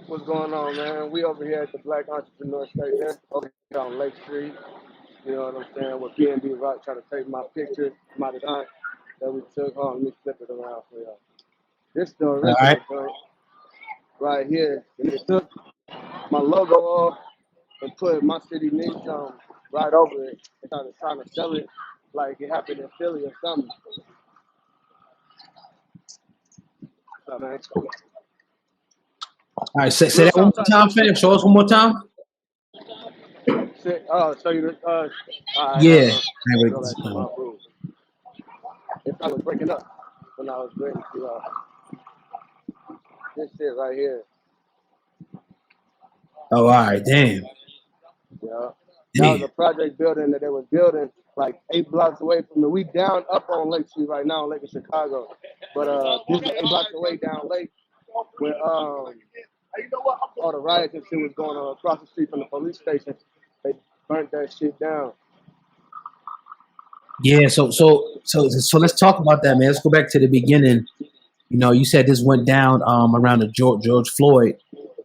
What's going on, man? We over here at the Black Entrepreneur Station over here on Lake Street. You know what I'm saying? With Pnb Rock trying to take my picture, my design that we took. Hold on, let me flip it around for y'all. This is the All right. original joint right here. And they took my logo off and put my city name right over it and trying to sell it like it happened in Philly or something. So, man, All right. Say real that one talk, more try to time, take fam. Show us one more time. shit. Show you the. All right, hold Yeah. on. Let me go back to my booth. If I was breaking up when I was ready to this shit right here. Oh, all right. Damn. Yeah. That was Damn. a project building that they was building like 8 blocks away from me. We down up on Lake Street right now, Lake of Chicago. But this is 8 blocks away down Lake where all the riots and shit was going on across the street from the police station. They burnt that shit down. Yeah. So let's talk about that, man. Let's go back to the beginning. You know, you said this went down around the George Floyd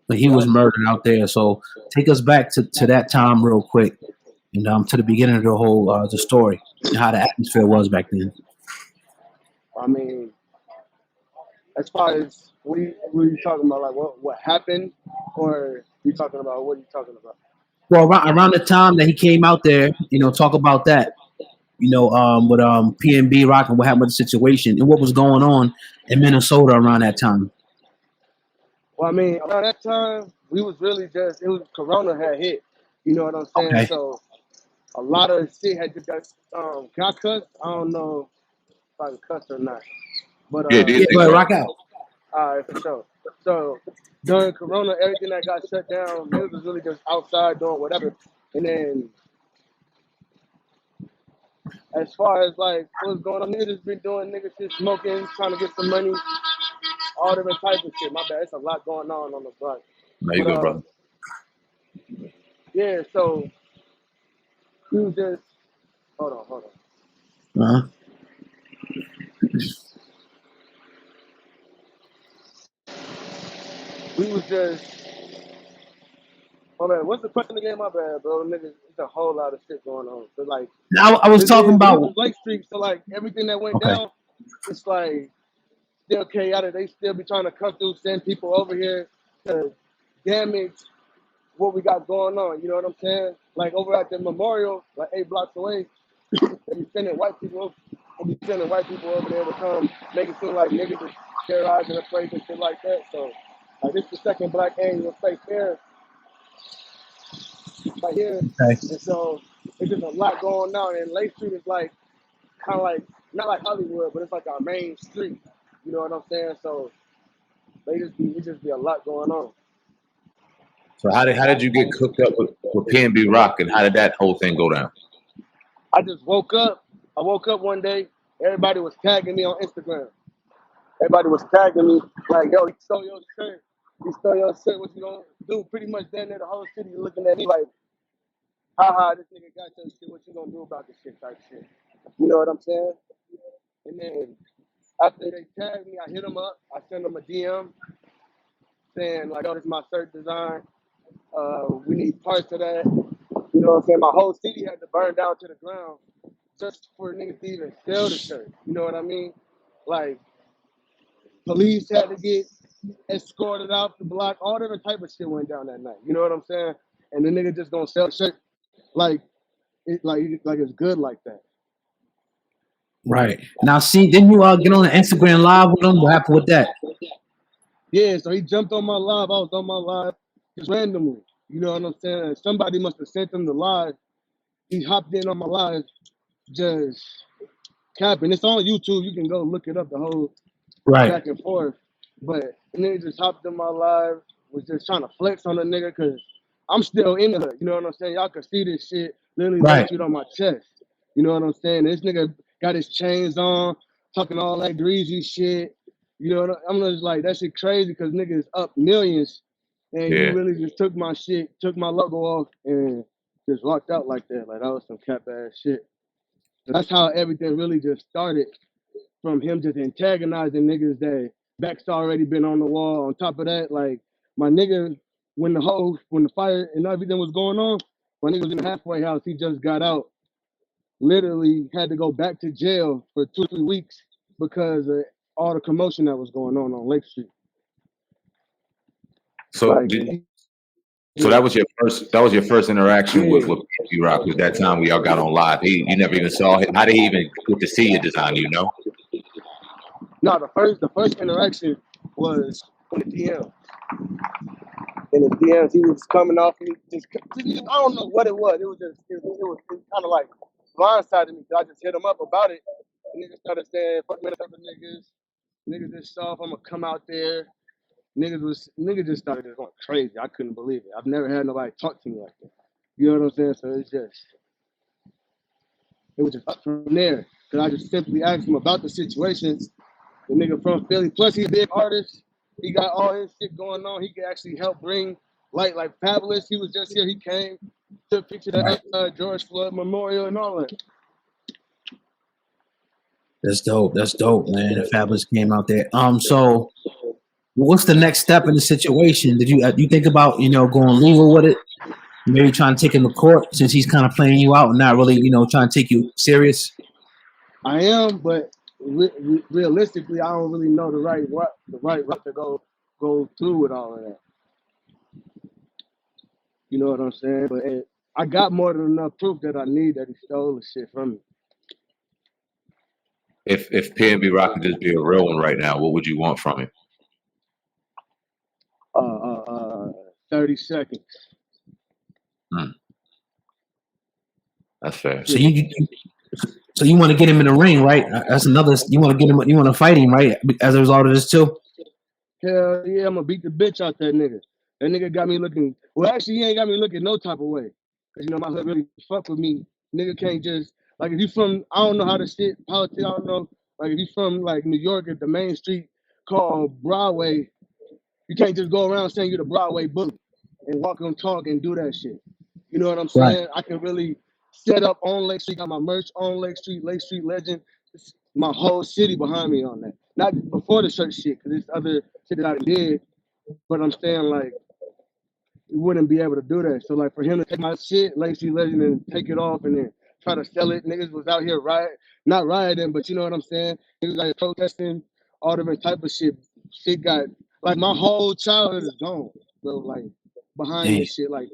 when he was Yep. murdered out there. So take us back to that time real quick, and to the beginning of the whole the story and how the atmosphere was back then. I mean, as far as what are you talking about? Like what happened, or you talking about what are you talking about? Well, around the time that he came out there, talk about that. With Pnb Rock and what happened with the situation and what was going on in Minnesota around that time. Well, I mean, around that time, we was really just, it was Corona had hit. You know what I'm saying? Okay. So a lot of shit had just got, can I cuss? I don't know if I can cuss or not. But, Yeah, do your Yeah, thing, go ahead, bro. rock out. all right, for sure. So during Corona, everything that got shut down, niggas was really just outside doing whatever. And then as far as like what's going on, niggas just been doing niggas shit, smoking, trying to get some money, all different types of shit. My bad, it's a lot going on the block. No, you But good, brother. yeah, so we was just hold on. Uh-huh. We was just, oh man, what's the question again? My bad, bro. Niggas, it's a whole lot of shit going on. So like, Now I was talking this about. is Lake Street, so like everything that went Okay. down, it's like still chaotic. They still be trying to come through, send people over here to damage what we got going on. You know what I'm saying? Like over at the memorial, like 8 blocks away, they be sending white people. They be sending white people over there to come make it seem like niggas is terrorizing the place and shit like that. So like this is the second black annual state fair right here. Okay. And so it's just a lot going on. And Lake Street is like kind of like not like Hollywood, but it's like our main street. You know what I'm saying? So it just be a lot going on. So how did you get cooked up with Pnb Rock, and how did that whole thing go down? I just woke up. I woke up one day. Everybody was tagging me on Instagram. Everybody was tagging me like, "Yo, he stole your shirt. He stole your shirt. What you gonna do?" Pretty much down there, the whole city looking at me like, "Haha, this nigga got your shit. What you gonna do about this shit?" Type shit. You know what I'm saying? And then after they tagged me, I hit them up. I sent them a DM saying like, "Yo, this is my shirt design. We need parts of that." You know what I'm saying? My whole city had to burn down to the ground just for niggas to even sell the shirt. You know what I mean? Like police had to get escorted out the block. All different type of shit went down that night. You know what I'm saying? And the nigga just gonna sell the shirt like like it's good like that. Right. Now, see, didn't you get on the Instagram live with him? What happened with that? Yeah, so he jumped on my live. I was on my live just randomly. You know what I'm saying? Somebody must have sent him the live. He hopped in on my live, just capping. It's on YouTube. You can go look it up. The whole Right. back and forth. But the nigga just hopped in my live, was just trying to flex on the nigga because I'm still in the hood. You know what I'm saying? Y'all can see this shit literally Lake Right. Street on my chest. You know what I'm saying? This nigga got his chains on, talking all that greasy shit. You know, I'm just like, that shit crazy because niggas up millions. And you Yeah. really just took my shit, took my logo off, and just walked out like that. Like, that was some cap ass shit. So that's how everything really just started from him just antagonizing niggas that back's already been on the wall. On top of that, like my nigga, when the fire and everything was going on, my nigga was in the halfway house. He just got out. Literally had to go back to jail for 2 or 3 weeks because of all the commotion that was going on Lake Street. So, Like, so that was your first interaction Yeah. with Pnb Rock. Was that time we all got on live? You never even saw him. How did he even get to see your design? You know? no, the first interaction was in the DM. In the DMs, he was coming off me. I don't know what it was. It was kind of like blindsided me. I just hit him up about it. The niggas started saying, "Fuck me, other niggas. Niggas is soft. I'm gonna come out there." Niggas just started just going crazy. I couldn't believe it. I've never had nobody talk to me like that. You know what I'm saying? So it was just up from there. Cause I just simply asked him about the situation. The nigga from Philly. Plus, he's a big artist. He got all his shit going on. He can actually help bring light, like Fabulous. He was just here. He came, took pictures of George Floyd Memorial and all that. That's dope. That's dope, man. The Fabulous came out there. So what's the next step in the situation? Did you think about, going legal with it? Maybe trying to take him to court since he's kind of playing you out and not really, trying to take you serious? I am, but realistically, I don't really know the right route to go through with all of that. You know what I'm saying? But I got more than enough proof that I need that he stole the shit from me. If Pnb Rock could just be a real one right now, what would you want from him? 30 seconds. That's fair. So you want to get him in the ring, right? That's another. You want to fight him, right? As a result of this too. Hell yeah, I'm gonna beat the bitch out that nigga. That nigga got me looking. Well, actually, he ain't got me looking no type of way. Cause my hood really fuck with me. Nigga can't just like if you from I don't know how to shit politics. I don't know. Like if you from like New York at the main street called Broadway, you can't just go around saying you're the Broadway bully and walk and talk and do that shit. You know what I'm saying? Right. I can really set up on Lake Street, got my merch on Lake Street Legend. It's my whole city behind me on that. Not before the shirt shit, because it's other shit that I did. But I'm saying like you wouldn't be able to do that. So like for him to take my shit, Lake Street Legend, and take it off and then try to sell it, niggas was out here not rioting, but you know what I'm saying? Niggas like protesting, all different type of shit. Shit got like my whole childhood is gone, bro. Like behind this shit, like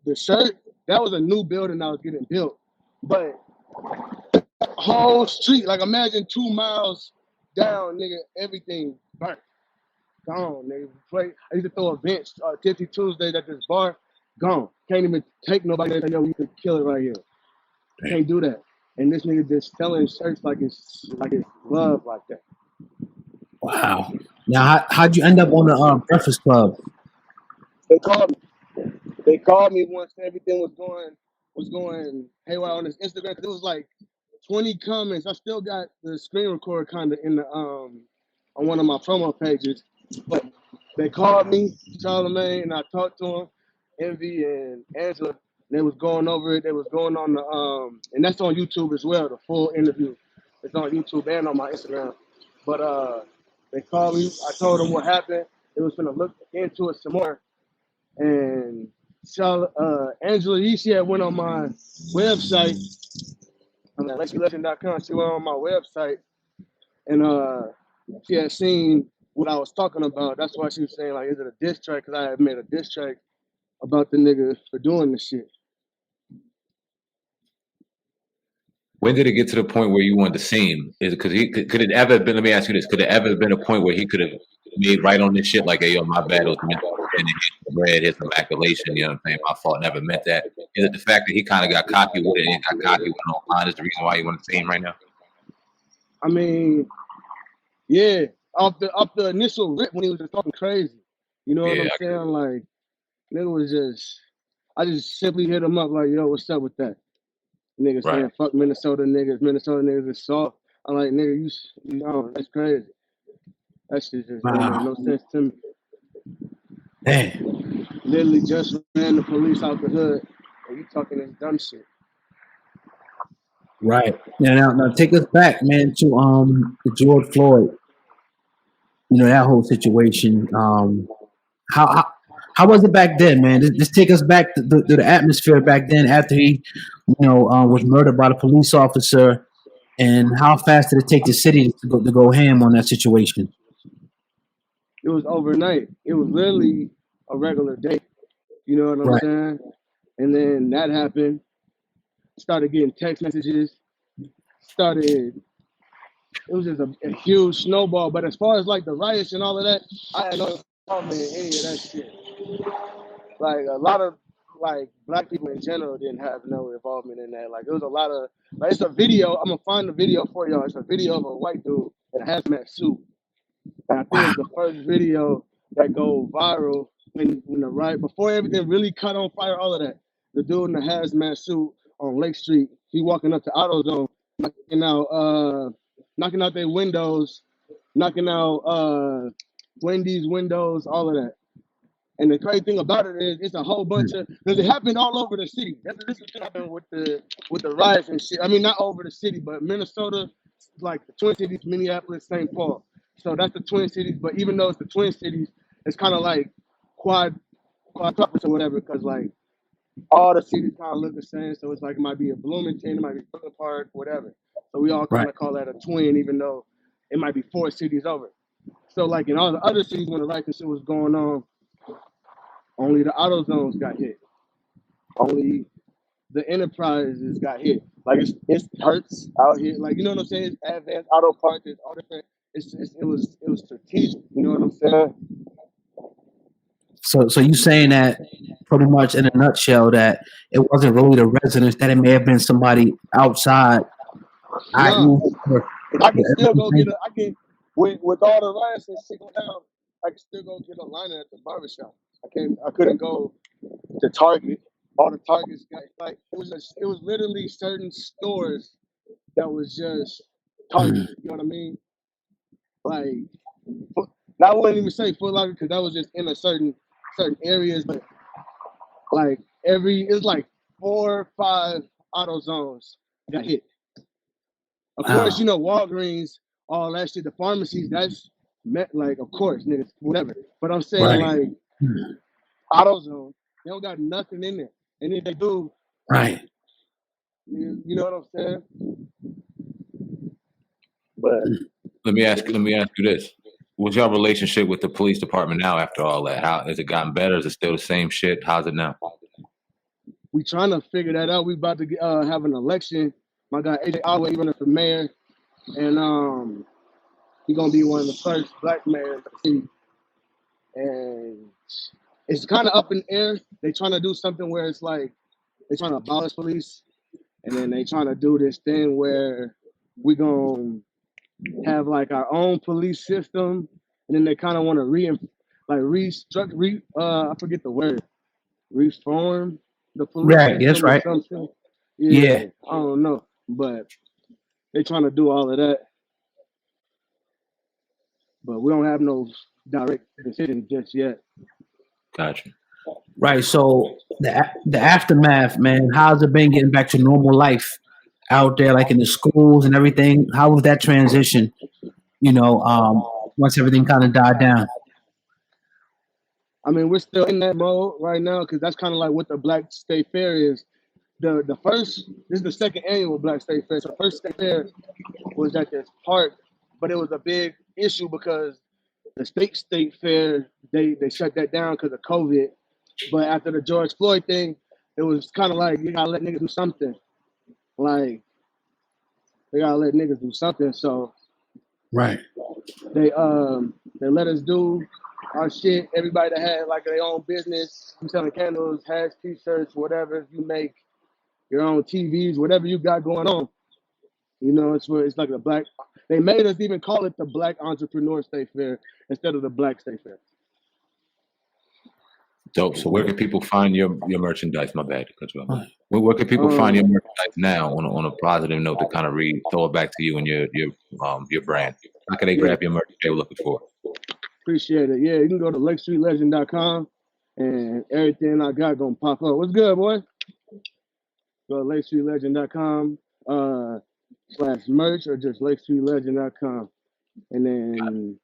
the shirt, that was a new building that was getting built, but whole street, like imagine 2 miles down, nigga, everything burnt, gone, nigga. I used to throw a bench, Tipsy Tuesdays at this bar, gone. Can't even take nobody there. Yo, we could kill it right here. Can't do that. And this nigga just selling shirts like it's love like that. Wow. Now, how'd you end up on the Breakfast Club? They called me once everything was going haywire on his Instagram. Cause it was like 20 comments. I still got the screen recorder kind of in the on one of my promo pages. But they called me, Charlamagne, and I talked to him, Envy and Angela. They was going over it. They was going on the and that's on YouTube as well. The full interview. It's on YouTube and on my Instagram. But they called me. I told them what happened. They was gonna look into it some more. And Angela, she had went on my website. I'm at LexyLegend.com. She went on my website, and she had seen what I was talking about. That's why she was saying, like, is it a diss track? Because I had made a diss track about the nigga for doing this shit. When did it get to the point where you wanted to see him? Could it ever have been? Let me ask you this: could it ever have been a point where he could have made right on this shit? Like, hey, yo, my bad, it was meant to bread, here's some accolation. You know what I'm saying? My fault, never meant that. Is it the fact that he kind of got cocky with it and got cocky with it online is the reason why you want to see him right now? I mean, yeah, off the initial rip when he was just talking crazy. You know what I'm saying? Like, nigga was I just simply hit him up like, yo, what's up with that? Niggas saying, fuck Minnesota niggas is soft. I'm like, nigga, you know, that's crazy. That shit just don't make no sense to me. Damn. Literally just ran the police out the hood, and you talking this dumb shit. Right. Now take us back, man, to George Floyd. You know, that whole situation. how was it back then, man? Just take us back to the atmosphere back then after he, was murdered by the police officer, and how fast did it take the city to go ham on that situation? It was overnight. It was literally a regular day. You know what I'm Right. saying? And then that happened. Started getting text messages. Started. It was just a huge snowball. But as far as like the riots and all of that, I had no involvement in any of that shit. Like a lot of like black people in general didn't have no involvement in that. Like it was a lot of like it's a video. I'm gonna find the video for y'all. It's a video of a white dude in a hazmat suit. And I think Wow. it's the first video that go viral when the riot before everything really caught on fire, all of that. The dude in the hazmat suit on Lake Street, he walking up to AutoZone, knocking out their windows, knocking out Wendy's windows, all of that. And the crazy thing about it is, it's a whole bunch of because it happened all over the city. This is what happened with the riots and shit. I mean, not over the city, but Minnesota, like the Twin Cities, Minneapolis, St. Paul. So that's the Twin Cities. But even though it's the Twin Cities, it's kind of like quadruplets or whatever, because like all the cities kind of look the same. So it's like it might be a Bloomington, it might be Brooklyn Park, whatever. So we all kind Right. of call that a twin, even though it might be 4 cities over. So like in all the other cities when the riots and shit was going on, only the auto zones got hit. Only the enterprises got hit. Like it's hurts out here. Like you know what I'm saying? It's advanced auto parts. It's all different. It was strategic. You know what I'm saying? So you saying that pretty much in a nutshell that it wasn't really the residents, that it may have been somebody outside, i.e. No, I can still go everything. get I can with all the riots and shit going down. I can still go get a liner at the barbershop. I couldn't go to Target. All the Targets got like it was literally certain stores that was just Target. You know what I mean? Like, I wouldn't even say Foot Locker because that was just in a certain areas, but like it's like 4 or 5 auto zones got hit. Of course, Wow. Walgreens, all that shit, the pharmacies, that's like, of course, niggas, whatever. But I'm saying Right. like AutoZone, they don't got nothing in there, and if they do, Right. you know what I'm saying? But Let me ask you this: what's your relationship with the police department now after all that? How has it gotten better? Is it still the same shit? How's it now? we trying to figure that out. We about to have an election. My guy AJ Alway running for mayor, and he's gonna be one of the first black mayors of the city. And it's kind of up in the air. They trying to do something where it's like they trying to abolish police, and then they trying to do this thing where we gonna have like our own police system, and then they kind of want to restructure, I forget the word, reform the police Right. That's system or right. something. Yeah. Yeah, I don't know, but they trying to do all of that, but we don't have no direct decision just yet. Gotcha. Right. So the aftermath, man. How's it been getting back to normal life out there, like in the schools and everything? How was that transition? Once everything kind of died down. I mean, we're still in that mode right now because that's kind of like what the Black State Fair is. The first, this is the second annual Black State Fair. So the first State Fair was at this park, but it was a big issue because the state fair they shut that down because of COVID. But after the George Floyd thing, it was kind of like you gotta let niggas do something. Like they gotta let niggas do something. So Right. they let us do our shit. Everybody that had like their own business, you selling candles, hats, t-shirts, whatever you make, your own TVs, whatever you got going on. It's like they made us even call it the Black Entrepreneur State Fair instead of the Black State Fair. Dope. So where can people find your merchandise? My bad. Where can people find your merchandise now on a positive note to kind of throw it back to you and your brand? How can they grab your merch if they were looking for? Appreciate it. Yeah, you can go to LakeStreetLegend.com and everything I got gonna pop up. What's good, boy? Go to LakeStreetLegend.com /merch or just LakeStreetLegend.com. And then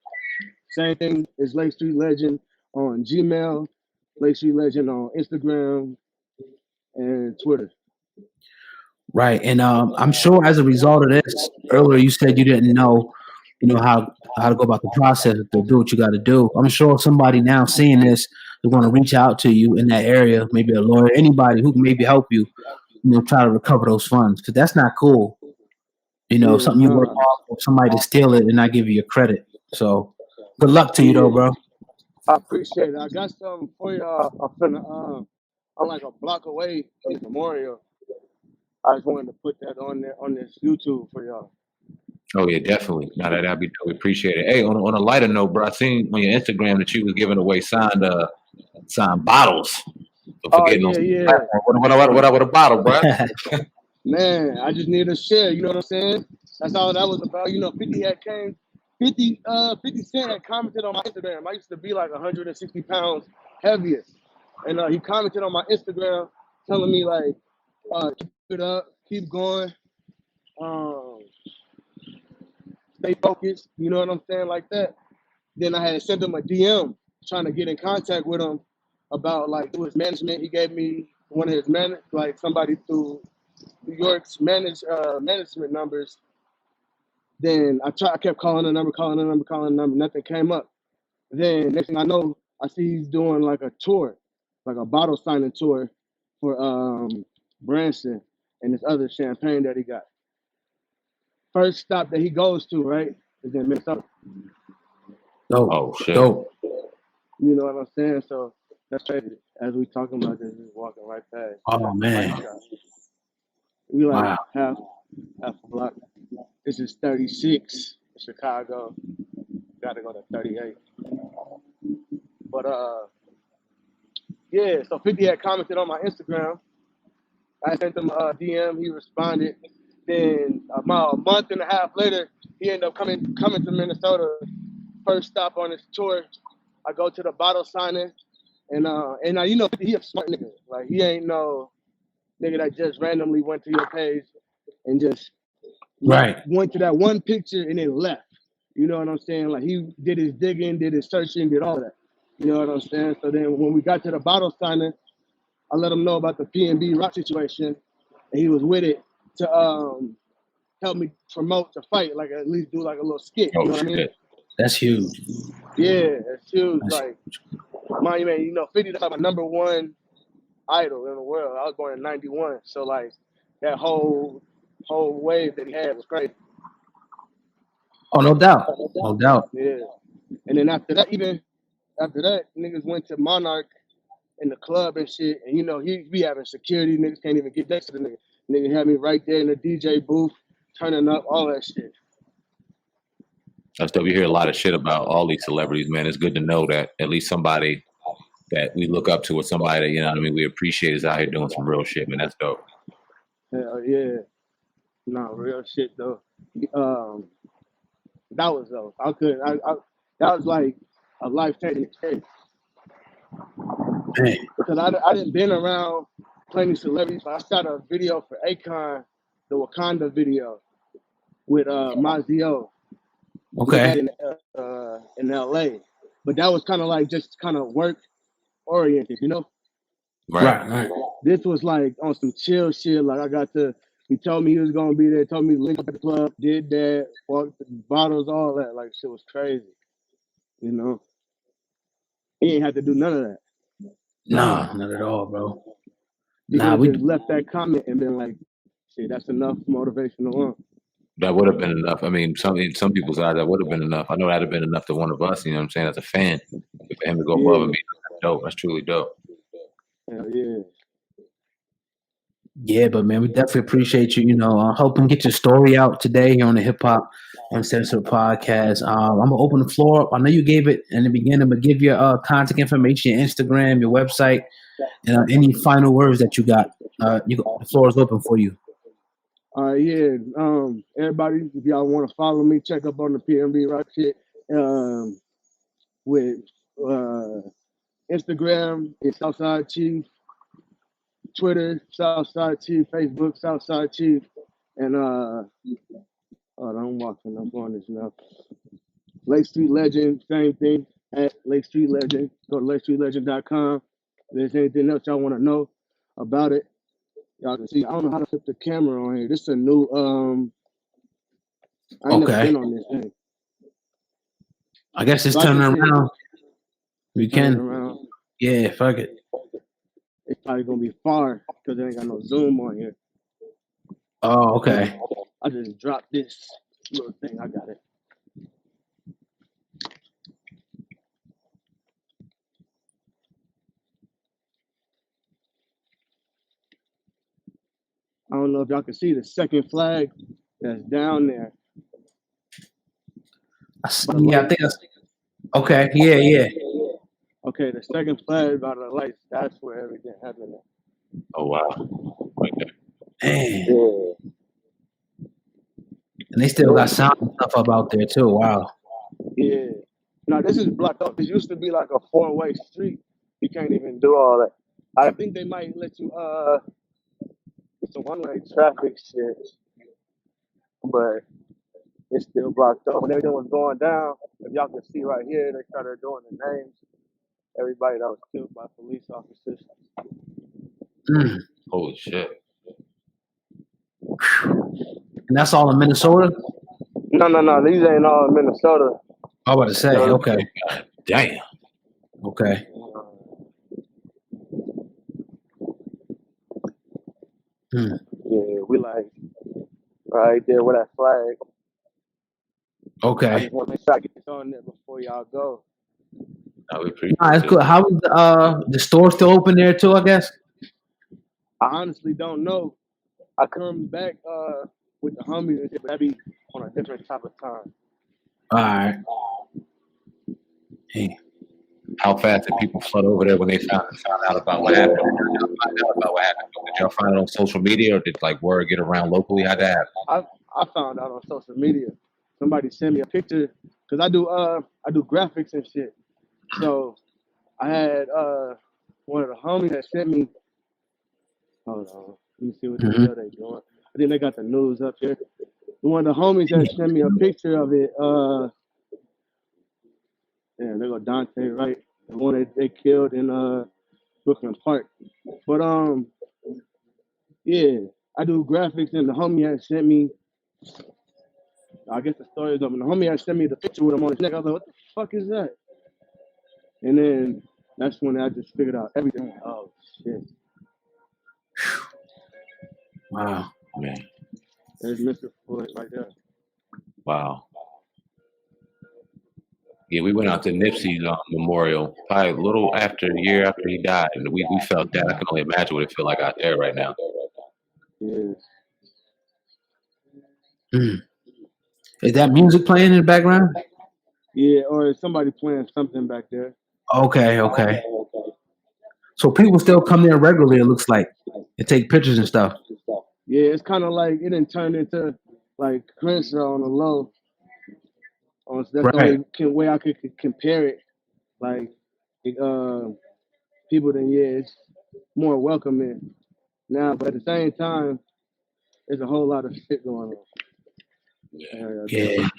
same thing is Lake Street Legend on Gmail, Lake Street Legend on Instagram and Twitter. Right, and I'm sure as a result of this, earlier you said you didn't know, how to go about the process to do what you got to do. I'm sure somebody now seeing this is going to reach out to you in that area, maybe a lawyer, anybody who can maybe help you, try to recover those funds, because that's not cool. Yeah, Something you work hard for, somebody to steal it and not give you your credit. So, good luck to you, though, bro. I appreciate it. I got something for y'all. I'm like a block away from the memorial. I just wanted to put that on there on this YouTube for y'all. Oh yeah, definitely. Now that'd be we appreciate it. Hey, on a lighter note, bro, I seen on your Instagram that you was giving away signed bottles. So forgetting what a bottle, bro. Man, I just need a share. You know what I'm saying? That's all that was about. 50 Cent had commented on my Instagram. I used to be like 160 pounds heaviest, and he commented on my Instagram telling me like, keep it up, keep going, stay focused. You know what I'm saying, like that. Then I had sent him a DM trying to get in contact with him about like through his management. He gave me one of his somebody through New York's management numbers. Then I kept calling the number, nothing came up. Then next thing I know, I see he's doing like a tour, like a bottle signing tour for Branson and this other champagne that he got. First stop that he goes to, right, is in Minnesota. Oh shit. Dope. You know what I'm saying? So that's crazy. As we talking about this, just walking right past. Oh man. We like half a block. This is 36, Chicago. Gotta go to 38. But yeah, so 50 had commented on my Instagram. I sent him a DM, he responded. Then a month and a half later, he ended up coming to Minnesota. First stop on his tour. I go to the bottle signing, and he a smart nigga. Like he ain't no nigga that just randomly went to your page and just went to that one picture and then left. You know what I'm saying? Like he did his digging, did his searching, did all that. You know what I'm saying? So then when we got to the bottle signing, I let him know about the Pnb Rock situation, and he was with it to help me promote the fight, like at least do like a little skit. You know what I mean? That's huge. Yeah, that's huge. Like, my man, 50 is like my number one idol in the world. I was born in '91, so like that whole wave that he had was crazy. Oh, no doubt. No doubt. Yeah. And then after that, niggas went to Monarch in the club and shit. And he be having security. Niggas can't even get next to the nigga. Nigga had me right there in the DJ booth, turning up, all that shit. That's dope. You hear a lot of shit about all these celebrities, man. It's good to know that at least somebody that we look up to or somebody that, we appreciate is out here doing some real shit, man. That's dope. Hell yeah. No, real shit though. That was dope. That was like a life-changing experience. Because I didn't been around plenty of celebrities. I shot a video for Akon, the Wakanda video with Mazio. Okay. In LA. But that was kind of like just kind of work oriented, Right. This was like on some chill shit. Like he told me he was gonna be there, told me to link up at the club, did that, walked the bottles, all that. Like shit was crazy. He ain't had to do none of that. Nah, not at all, bro. He could have left that comment and been like, shit, that's enough motivation alone. That would have been enough. I mean, some people's eyes, that would have been enough. I know that'd have been enough to one of us, you know what I'm saying, as a fan. For him to go above and be dope. That's truly dope. Hell yeah. Yeah, but man, we definitely appreciate you, helping get your story out today here on the Hip Hop Uncensored podcast. I'm going to open the floor up. I know you gave it in the beginning, but give your contact information, your Instagram, your website, and any final words that you got. The floor is open for you. Yeah. Everybody, if y'all want to follow me, check up on the Pnb Rock shit. With Instagram, it's Southside T. Twitter, Southside T. Facebook, Southside T. And I'm walking up on this now. Lake Street Legend, same thing. at Lake Street Legend. Go to lakestreetlegend.com. If there's anything else y'all want to know about it, y'all can see. I don't know how to flip the camera on here. This is a new I ain't never Okay. been on this thing. I guess it's So I can turning see it. around. We Turn it can. around. Yeah, fuck it. It's probably gonna be far because there ain't got no zoom on here. Oh, okay. I just dropped this little thing. I got it. I don't know if y'all can see the second flag that's down there. Yeah, I think that's okay. Yeah. Okay, the second flag by the lights, that's where everything happened at. Oh wow. Okay. Man. Yeah. And they still got sound and stuff up out there too. Wow. Yeah. Now this is blocked off. This used to be like a four-way street. You can't even do all that. I think they might let you it's a one-way traffic shit, but it's still blocked off. When everything was going down, if y'all can see right here, they started doing the names. Everybody that was killed by police officers. Mm. Holy shit. And that's all in Minnesota? No. These ain't all in Minnesota. I was about to say, okay. Damn. Okay. Yeah, we like right there with that flag. I Okay. just want to make sure I get this on there before y'all go. No, we appreciate Nah, that's it. good. How was the store still open there too, I guess? I honestly don't know. I come back with the homies and shit, but that be on a different type of time. All right. Hey. How fast did people flood over there when they found out about what happened? Did y'all find it on social media, or did like word get around locally? How'd that happen? I found out on social media. Somebody sent me a picture because I do graphics and shit. So I had one of the homies that sent me. Hold on, let me see what the hell they doing. I think they got the news up here. One of the homies that sent me a picture of it. Yeah, there go Dante, right? The one that they killed in Brooklyn Park. But yeah, I do graphics, and the homie had sent me. I guess the story is up, and the homie had sent me the picture with him on his neck. I was like, "What the fuck is that?" And then that's when I just figured out everything. Oh shit! Wow. Man. There's Mr. Floyd right there. Wow. Yeah, we went out to Nipsey's memorial probably a little after a year after he died, and we felt that. I can only imagine what it feel like out there right now. Yeah. Is that music playing in the background? Yeah, or is somebody playing something back there? Okay. So people still come there regularly, it looks like, and take pictures and stuff. Yeah, it's kind of like it didn't turn into like Crenshaw on the low. So that's the only way I could compare it. Like, people then it's more welcoming now, but at the same time, there's a whole lot of shit going on. Yeah.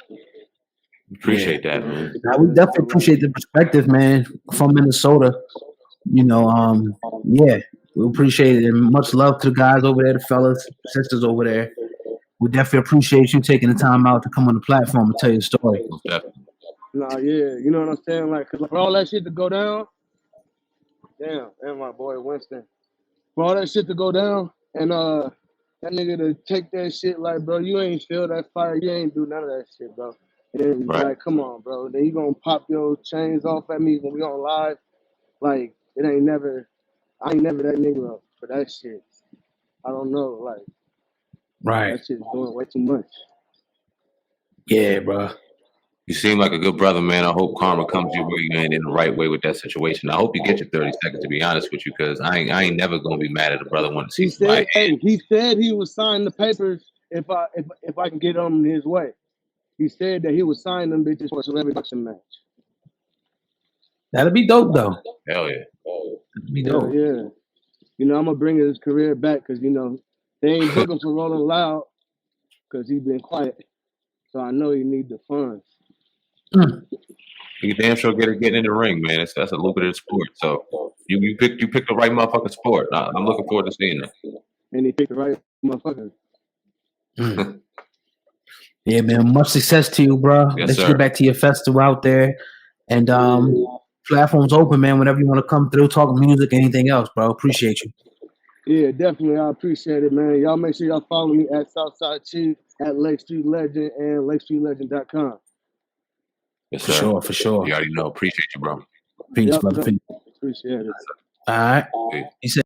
Appreciate that, man. Now, we definitely appreciate the perspective, man, from Minnesota. You know, yeah, we appreciate it, and much love to the guys over there, the fellas, sisters over there. We definitely appreciate you taking the time out to come on the platform and tell your story. Nah, yeah, you know what I'm saying? Like, cause for all that shit to go down, damn, and my boy Winston, for all that shit to go down, and that nigga to take that shit, like, bro, you ain't feel that fire, you ain't do none of that shit, bro. And then like, come on, bro, then you gonna pop your chains off at me when we on live, like, I ain't never that nigga for that shit. I don't know, like, that shit's doing way too much. Yeah, bro. You seem like a good brother, man. I hope karma comes your way in the right way with that situation. I hope you get your 30 seconds, to be honest with you, because I ain't never gonna be mad at a brother wanting to see somebody. He said he would sign the papers if I can get them his way. He said that he would sign them bitches for a celebrity boxing match. That'd be dope, though. Hell yeah. That'd be dope. Yeah. You know, I'm gonna bring his career back because you know they ain't booking for Rolling Loud because he been quiet. So I know he need the funds. You damn sure get in the ring, man. That's a lucrative sport. So you pick the right motherfucking sport. I'm looking forward to seeing it. And he picked the right motherfucker. Yeah, man. Much success to you, bro. Yes, Let's sir. get back to your festival out there. And platform's open, man. Whenever you want to come through, talk music, anything else, bro. Appreciate you. Yeah, definitely. I appreciate it, man. Y'all make sure y'all follow me at Southside T, at Lake Street Legend, and LakeStreetLegend.com. Yes, For sir. sure, for sure. You already know. Appreciate you, bro. Peace, Yep, brother. Peace. appreciate it. All right. Peace. He said.